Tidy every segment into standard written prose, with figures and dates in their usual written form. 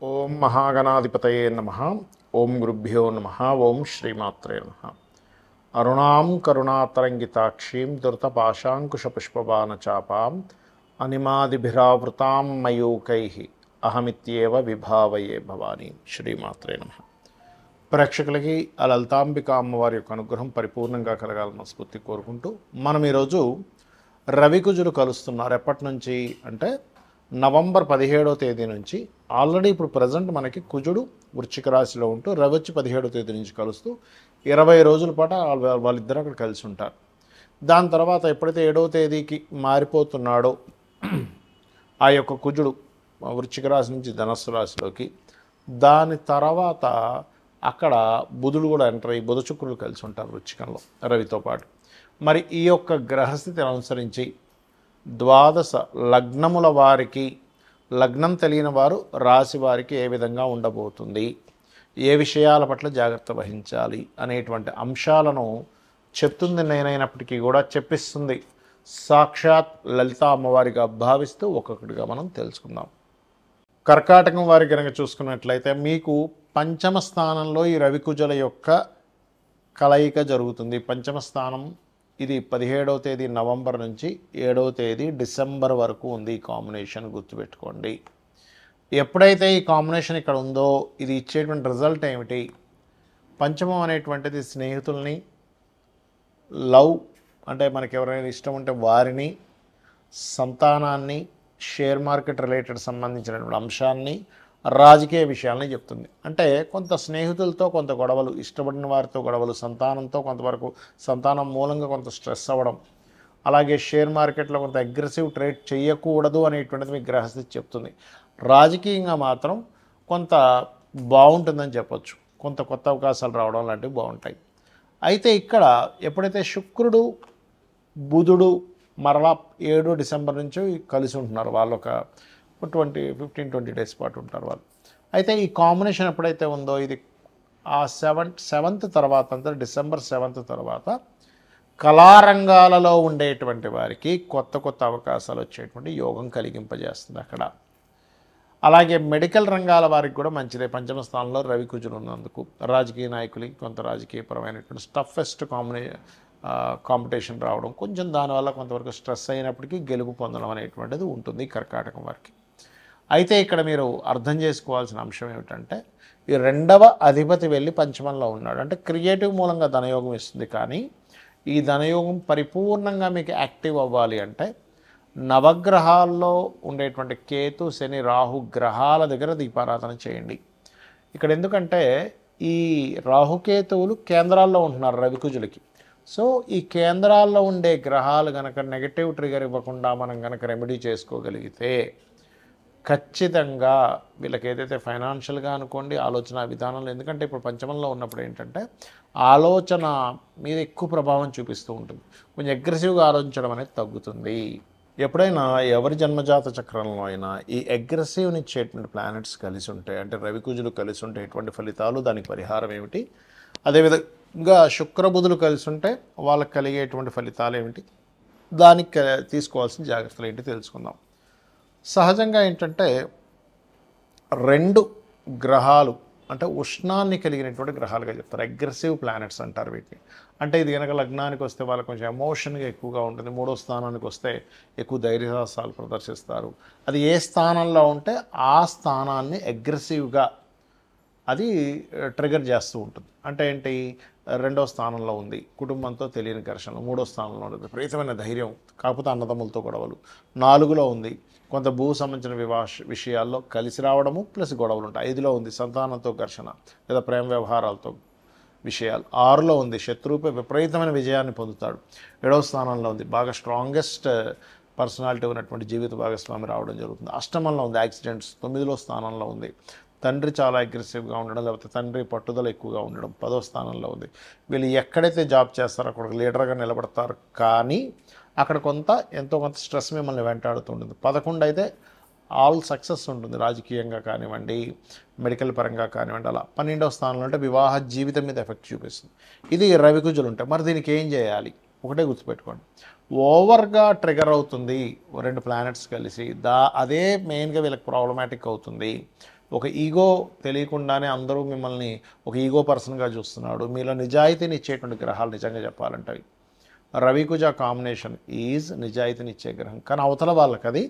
ఓం మహాగణాధిపతయే నమః. ఓం గురుభ్యో నమః. ఓం శ్రీమాత్రే నమః. అరుణాం కరుణాతరంగితాక్షీం ధృతపాశాంకుశపుష్పబాణచాపాం అనిమాదిభిరావృతాం మయూకైః అహమిత్యేవ విభావయే భవానీ. శ్రీమాత్రే నమః. ప్రేక్షకులకి ఆ లలితాంబిక అమ్మవారి యొక్క అనుగ్రహం పరిపూర్ణంగా కలగాలని స్ఫూర్తి కోరుకుంటూ మనం ఈరోజు రవికుజులు కలుస్తున్నారు. ఎప్పటి నుంచి అంటే నవంబర్ 17వ తేదీ నుంచి. ఆల్రెడీ ఇప్పుడు ప్రజెంట్ మనకి కుజుడు వృశ్చిక రాశిలో ఉంటూ రవి వచ్చి 17వ తేదీ నుంచి కలుస్తూ 20 రోజుల పాటు వాళ్ళిద్దరూ అక్కడ కలిసి ఉంటారు. దాని తర్వాత ఎప్పుడైతే 7వ తేదీకి మారిపోతున్నాడో ఆ యొక్క కుజుడు వృశ్చిక రాశి నుంచి ధనస్సు రాశిలోకి, దాని తర్వాత అక్కడ బుధుడు కూడా ఎంటర్ అయ్యి బుధ శుక్రులు కలిసి ఉంటారు వృశ్చికంలో రవితో పాటు. మరి ఈ యొక్క గ్రహస్థితిని అనుసరించి ద్వాదశ లగ్నముల వారికి, లగ్నం తెలియని వారు రాశి వారికి ఏ విధంగా ఉండబోతుంది, ఏ విషయాల పట్ల జాగ్రత్త వహించాలి అనేటువంటి అంశాలను చెప్తుంది నేనైనప్పటికీ కూడా చెప్పిస్తుంది సాక్షాత్ లలితా అమ్మవారిగా భావిస్తూ ఒక్కొక్కటిగా మనం తెలుసుకుందాం. కర్కాటకం వారి కనుక చూసుకున్నట్లయితే మీకు పంచమ స్థానంలో ఈ రవికుజల యొక్క కలయిక జరుగుతుంది. పంచమ స్థానం ఇది 17వ తేదీ నవంబర్ నుంచి 7వ తేదీ డిసెంబర్ వరకు ఉంది. ఈ కాంబినేషన్ గుర్తుపెట్టుకోండి. ఎప్పుడైతే ఈ కాంబినేషన్ ఇక్కడ ఉందో ఇది ఇచ్చేటువంటి రిజల్ట్ ఏమిటి? పంచమం అనేటువంటిది స్నేహితుల్ని, లవ్ అంటే మనకి ఎవరైనా ఇష్టం ఉంటే వారిని, సంతానాన్ని, షేర్ మార్కెట్ రిలేటెడ్ సంబంధించినటువంటి అంశాన్ని, రాజకీయ విషయాలని చెప్తుంది. అంటే కొంత స్నేహితులతో కొంత గొడవలు, ఇష్టపడిన వారితో గొడవలు, సంతానంతో కొంతవరకు సంతానం మూలంగా కొంత స్ట్రెస్ అవ్వడం, అలాగే షేర్ మార్కెట్లో కొంత అగ్రెసివ్ ట్రేడ్ చేయకూడదు అనేటువంటిది మీకు గ్రహస్థితి చెప్తుంది. రాజకీయంగా మాత్రం కొంత బాగుంటుందని చెప్పొచ్చు. కొంత కొత్త అవకాశాలు రావడం లాంటివి బాగుంటాయి. అయితే ఇక్కడ ఎప్పుడైతే శుక్రుడు బుధుడు మరలా 7 డిసెంబర్ నుంచి కలిసి ఉంటున్నారు, వాళ్ళు ఒక 15-20 డేస్ పాటు ఉంటారు వాళ్ళు. అయితే ఈ కాంబినేషన్ ఎప్పుడైతే ఉందో ఇది ఆ సెవెంత్ తర్వాత అంతా డిసెంబర్ 7th తర్వాత కళారంగాలలో ఉండేటువంటి వారికి కొత్త కొత్త అవకాశాలు వచ్చేటువంటి యోగం కలిగింపజేస్తుంది అక్కడ. అలాగే మెడికల్ రంగాల వారికి కూడా మంచిదే. పంచమ స్థానంలో రవి కుజులు ఉన్నందుకు రాజకీయ నాయకులకి కొంత రాజకీయపరమైనటువంటి స్టఫెస్ట్ కాంపిటీషన్ రావడం, కొంచెం దానివల్ల కొంతవరకు స్ట్రెస్ అయినప్పటికీ గెలుపు పొందడం అనేటువంటిది ఉంటుంది కర్కాటకం వారికి. అయితే ఇక్కడ మీరు అర్థం చేసుకోవాల్సిన అంశం ఏమిటంటే ఈ 2వ అధిపతి వెళ్ళి పంచమంలో ఉన్నాడు. అంటే క్రియేటివ్ మూలంగా ధనయోగం ఇస్తుంది. కానీ ఈ ధనయోగం పరిపూర్ణంగా మీకు యాక్టివ్ అవ్వాలి అంటే నవగ్రహాల్లో ఉండేటువంటి కేతు, శని, రాహు గ్రహాల దగ్గర దీపారాధన చేయండి. ఇక్కడ ఎందుకంటే ఈ రాహుకేతువులు కేంద్రాల్లో ఉంటున్నారు రవికుజులకి. సో ఈ కేంద్రాల్లో ఉండే గ్రహాలు కనుక నెగటివ్ ట్రిగర్ ఇవ్వకుండా మనం కనుక రెమెడీ చేసుకోగలిగితే ఖచ్చితంగా వీళ్ళకి ఏదైతే ఫైనాన్షియల్గా అనుకోండి, ఆలోచన విధానంలో, ఎందుకంటే ఇప్పుడు పంచమంలో ఉన్నప్పుడు ఏంటంటే ఆలోచన మీద ఎక్కువ ప్రభావం చూపిస్తూ ఉంటుంది. కొంచెం అగ్రెసివ్గా ఆలోచించడం అనేది తగ్గుతుంది. ఎప్పుడైనా ఎవరి జన్మజాత చక్రంలో అయినా ఈ అగ్రెసివ్ని ఇచ్చేటువంటి ప్లానెట్స్ కలిసి ఉంటాయి, అంటే రవికుజులు కలిసి ఉంటే ఎటువంటి ఫలితాలు, దానికి పరిహారం ఏమిటి, అదేవిధంగా శుక్రబుధులు కలిసి ఉంటే వాళ్ళకి కలిగేటువంటి ఫలితాలు ఏమిటి, దానికి తీసుకోవాల్సిన జాగ్రత్తలు ఏంటి తెలుసుకుందాం. సహజంగా ఏంటంటే 2 గ్రహాలు అంటే ఉష్ణాన్ని కలిగినటువంటి గ్రహాలుగా చెప్తారు. అగ్రెసివ్ ప్లానెట్స్ అంటారు వీటిని. అంటే ఇది కనుక లగ్నానికి వస్తే వాళ్ళకి కొంచెం ఎమోషన్గా ఎక్కువగా ఉంటుంది. 3వ స్థానానికి వస్తే ఎక్కువ ధైర్యసాహసాలు ప్రదర్శిస్తారు. అది ఏ స్థానంలో ఉంటే ఆ స్థానాన్ని అగ్రెసివ్గా అది ట్రిగర్ చేస్తూ ఉంటుంది. అంటే ఏంటి, 2వ స్థానంలో ఉంది కుటుంబంతో తెలియని ఘర్షణలు, 3వ స్థానంలో ఉంది విపరీతమైన ధైర్యం కాకపోతే అన్నదమ్ములతో గొడవలు, 4లో ఉంది కొంత భూ సంబంధించిన విషయాల్లో కలిసి రావడము ప్లస్ గొడవలు ఉంటాయి, 5లో ఉంది సంతానంతో ఘర్షణ లేదా ప్రేమ వ్యవహారాలతో విషయాలు, 6లో ఉంది శత్రువుపై విపరీతమైన విజయాన్ని పొందుతాడు, 7వ స్థానంలో ఉంది బాగా స్ట్రాంగెస్ట్ పర్సనాలిటీ ఉన్నటువంటి జీవిత భాగస్వామి రావడం జరుగుతుంది, అష్టమంలో ఉంది యాక్సిడెంట్స్, 9లో స్థానంలో ఉంది తండ్రి చాలా అగ్రెసివ్గా ఉండడం లేకపోతే తండ్రి పట్టుదల ఎక్కువగా ఉండడం, 10వ స్థానంలో ఉంది. వీళ్ళు ఎక్కడైతే జాబ్ చేస్తారో అక్కడ లీడర్గా నిలబడతారు, కానీ అక్కడ ఎంతో కొంత స్ట్రెస్ మిమ్మల్ని వెంటాడుతుంటుంది. 11 అయితే ఆల్ సక్సెస్ ఉంటుంది, రాజకీయంగా కానివ్వండి, మెడికల్ పరంగా కానివ్వండి. అలా 12వ స్థానంలో అంటే వివాహ జీవితం మీద ఎఫెక్ట్ చూపిస్తుంది. ఇది రవికుజులు ఉంటాయి. మరి దీనికి ఏం చేయాలి? ఒకటే గుర్తుపెట్టుకోండి, ఓవర్గా ట్రిగర్ అవుతుంది 2 ప్లానెట్స్ కలిసి, అదే మెయిన్గా వీళ్ళకి ప్రాబ్లమాటిక్ అవుతుంది. ఒక ఈగో తెలియకుండానే అందరూ మిమ్మల్ని ఒక ఈగో పర్సన్గా చూస్తున్నాడు. మీలో నిజాయితీని ఇచ్చేటువంటి గ్రహాలు నిజంగా చెప్పాలంటే అవి రవికుజ కాంబినేషన్ ఈజ్ నిజాయితీని ఇచ్చే గ్రహం. కానీ అవతల వాళ్ళకి అది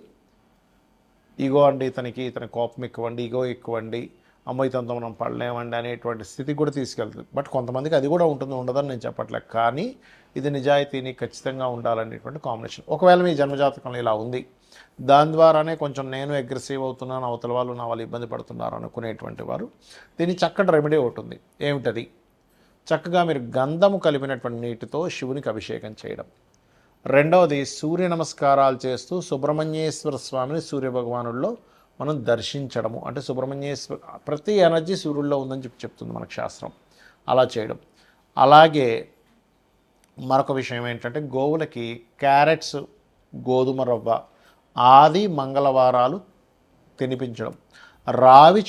ఈగో అండి, ఇతని కోపం ఎక్కువండి, ఈగో ఎక్కువండి, అమ్మో ఇతనితో మనం పడలేమండి అనేటువంటి స్థితికి కూడా తీసుకెళ్తుంది. బట్ కొంతమందికి అది కూడా ఉండదని నేను చెప్పట్లేదు. కానీ ఇది నిజాయితీని ఖచ్చితంగా ఉండాలనేటువంటి కాంబినేషన్. ఒకవేళ మీ జన్మజాతకంలో ఇలా ఉంది, దాని ద్వారానే కొంచెం నేను అగ్రెసివ్ అవుతున్నాను, అవతల వాళ్ళు నా వాళ్ళు ఇబ్బంది పడుతున్నారు అనుకునేటువంటి వారు దీనికి చక్కటి రెమెడీ ఒకటి ఉంది. ఏమిటది? చక్కగా మీరు గంధము కలిపినటువంటి నీటితో శివునికి అభిషేకం చేయడం. రెండవది, సూర్య నమస్కారాలు చేస్తూ సుబ్రహ్మణ్యేశ్వర స్వామిని సూర్యభగవానుల్లో మనం దర్శించడము. అంటే సుబ్రహ్మణ్యేశ్వర ప్రతి ఎనర్జీ సూర్యుల్లో ఉందని చెప్తుంది మనకు శాస్త్రం. అలా చేయడం. అలాగే మరొక విషయం ఏంటంటే గోవులకి క్యారెట్స్, గోధుమ రవ్వ ఆది మంగళవారాలు తినిపించడం. రావి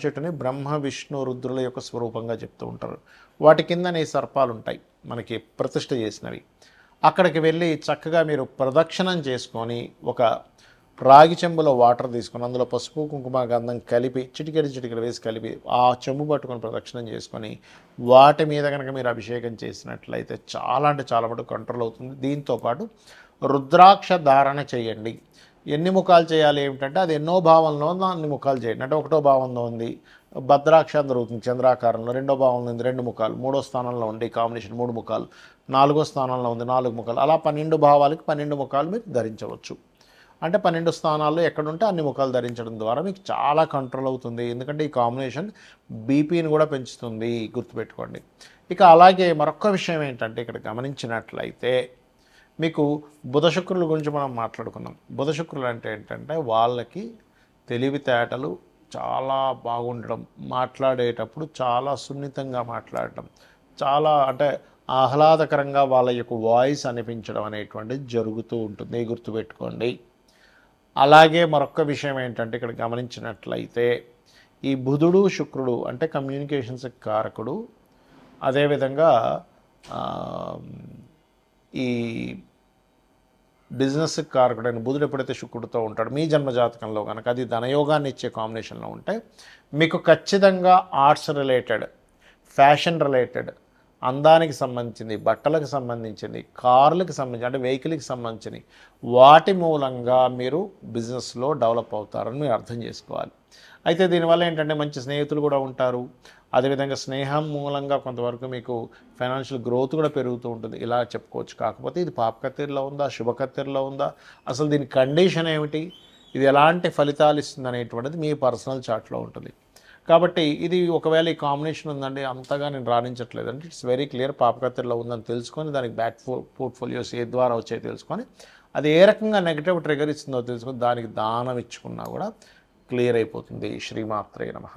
చెట్టుని బ్రహ్మ విష్ణు రుద్రుల యొక్క స్వరూపంగా చెప్తూ ఉంటారు. వాటి కిందనే సర్పాలు ఉంటాయి మనకి ప్రతిష్ఠ చేసినవి. అక్కడికి వెళ్ళి చక్కగా మీరు ప్రదక్షిణం చేసుకొని ఒక రాగి చెంబులో వాటర్ తీసుకొని అందులో పసుపు కుంకుమ గంధం కలిపి చిటికెడు వేసి కలిపి ఆ చెంబు పట్టుకొని ప్రదక్షిణం చేసుకొని వాటి మీద కనుక మీరు అభిషేకం చేసినట్లయితే చాలా అంటే చాలా మటుకు కంట్రోల్ అవుతుంది. దీంతోపాటు రుద్రాక్ష ధారణ చేయండి. ఎన్ని ముఖాలు చేయాలి ఏమిటంటే అది ఎన్నో భావంలో ఉంది, అన్ని ముఖాలు చేయండి. అంటే ఒకటో భావంలో ఉంది భద్రాక్ష దొరుకుతుంది చంద్రాకారంలో, రెండో భావంలో ఉంది 2 ముఖాలు, మూడో స్థానంలో ఉంది కాంబినేషన్ 3 ముఖాలు, 4వ స్థానంలో ఉంది 4 ముఖాలు. అలా 12 భావాలకి 12 ముఖాలు మీరు ధరించవచ్చు. అంటే 12 స్థానాల్లో ఎక్కడుంటే అన్ని ముఖాలు ధరించడం ద్వారా మీకు చాలా కంట్రోల్ అవుతుంది. ఎందుకంటే ఈ కాంబినేషన్ బీపీని కూడా పెంచుతుంది, గుర్తుపెట్టుకోండి. ఇక అలాగే మరొక విషయం ఏంటంటే ఇక్కడ గమనించినట్లయితే మీకు బుధ శుక్రుల గురించి మనం మాట్లాడుకున్నాం. బుధ శుక్రులు అంటే ఏంటంటే వాళ్ళకి తెలివితేటలు చాలా బాగుండడం, మాట్లాడేటప్పుడు చాలా సున్నితంగా మాట్లాడటం, చాలా అంటే ఆహ్లాదకరంగా వాళ్ళ యొక్క వాయిస్ అనిపించడం అనేటువంటిది జరుగుతూ ఉంటుంది, గుర్తుపెట్టుకోండి. అలాగే మరొక విషయం ఏంటంటే ఇక్కడ గమనించినట్లయితే ఈ బుధుడు శుక్రుడు అంటే కమ్యూనికేషన్స్ కారకుడు. అదేవిధంగా ఈ బిజినెస్ కారకుడైన బుధుడు ఎప్పుడైతే శుక్రుడితో ఉంటాడు మీ జన్మజాతకంలో కనుక అది ధనయోగాన్ని ఇచ్చే కాంబినేషన్లో ఉంటే మీకు ఖచ్చితంగా ఆర్ట్స్ రిలేటెడ్, ఫ్యాషన్ రిలేటెడ్, అందానికి సంబంధించింది, బట్టలకు సంబంధించింది, కార్లకు సంబంధించి అంటే వెహికల్కి సంబంధించినవి వాటి మూలంగా మీరు బిజినెస్లో డెవలప్ అవుతారని మీరు అర్థం చేసుకోవాలి. అయితే దీనివల్ల ఏంటంటే మంచి స్నేహితులు కూడా ఉంటారు. అదేవిధంగా స్నేహం మూలంగా కొంతవరకు మీకు ఫైనాన్షియల్ గ్రోత్ కూడా పెరుగుతూ ఉంటుంది, ఇలా చెప్పుకోవచ్చు. కాకపోతే ఇది పాపకత్తెరలో ఉందా, శుభకత్తెరలో ఉందా, అసలు దీని కండిషన్ ఏమిటి, ఇది ఎలాంటి ఫలితాలు ఇస్తుంది అనేటువంటిది మీ పర్సనల్ చార్ట్లో ఉంటుంది. కాబట్టి ఇది ఒకవేళ ఈ కాంబినేషన్ ఉందండి అంతగా నేను రాణించట్లేదంటే ఇట్స్ వెరీ క్లియర్ పాపకత్తెరలో ఉందని తెలుసుకొని దానికి బ్యాక్ పోర్ట్ఫోలియోస్ ఏ ద్వారా వచ్చాయో తెలుసుకొని అది ఏ రకంగా నెగిటివ్ ట్రిగర్ ఇస్తుందో తెలుసుకొని దానికి దానం ఇచ్చుకున్నా కూడా క్లియర్ అయిపోతుంది. శ్రీమాత్రే నమః.